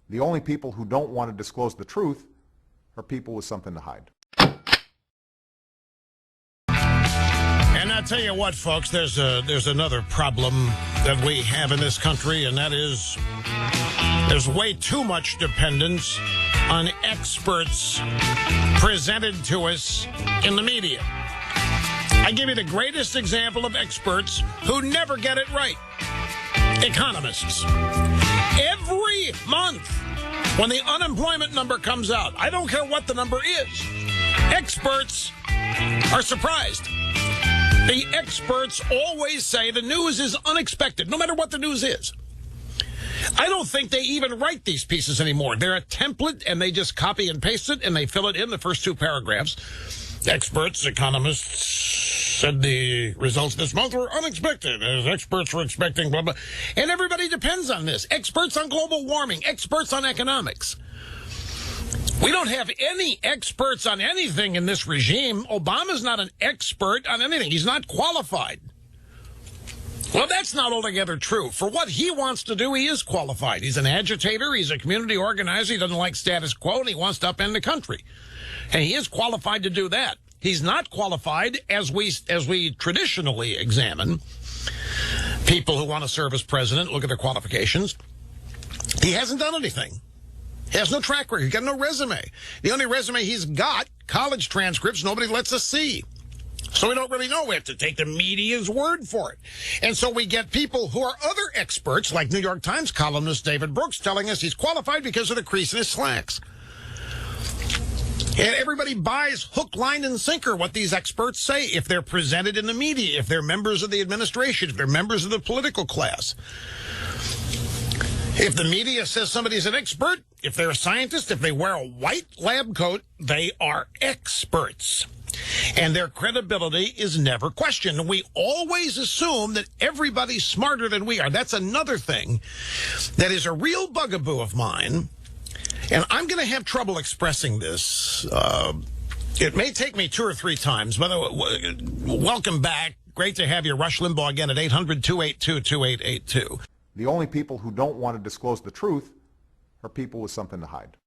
The only people who don't want to disclose the truth are people with something to hide. And I tell you what, folks, there's another problem that we have in this country, and that is there's way too much dependence on experts presented to us in the media. I give you the greatest example of experts who never get it right. Economists. Every month when the unemployment number comes out, I don't care what the number is, experts are surprised. The experts always say the news is unexpected, no matter what the news is. I don't think they even write these pieces anymore. They're a template, and they just copy and paste it, and they fill it in the first two paragraphs. Experts, economists said the results this month were unexpected, as experts were expecting, blah, blah. And everybody depends on this. Experts on global warming, experts on economics. We don't have any experts on anything in this regime. Obama's not an expert on anything. He's not qualified. Well, that's not altogether true. For what he wants to do, he is qualified. He's an agitator. He's a community organizer. He doesn't like status quo, and he wants to upend the country. And he is qualified to do that. He's not qualified, as we traditionally examine people who want to serve as president, look at their qualifications. He hasn't done anything. He has no track record. He's got no resume. The only resume he's got, college transcripts, nobody lets us see. So we don't really know. We have to take the media's word for it. And so we get people who are other experts, like New York Times columnist David Brooks, telling us he's qualified because of the crease in his slacks. And everybody buys hook, line, and sinker what these experts say if they're presented in the media, if they're members of the administration, if they're members of the political class. If the media says somebody's an expert, if they're a scientist, if they wear a white lab coat, they are experts. And their credibility is never questioned. And we always assume that everybody's smarter than we are. That's another thing that is a real bugaboo of mine. And I'm going to have trouble expressing this. It may take me 2 or 3 times. By the way, welcome back. Great to have you. Rush Limbaugh again at 800-282-2882. The only people who don't want to disclose the truth are people with something to hide.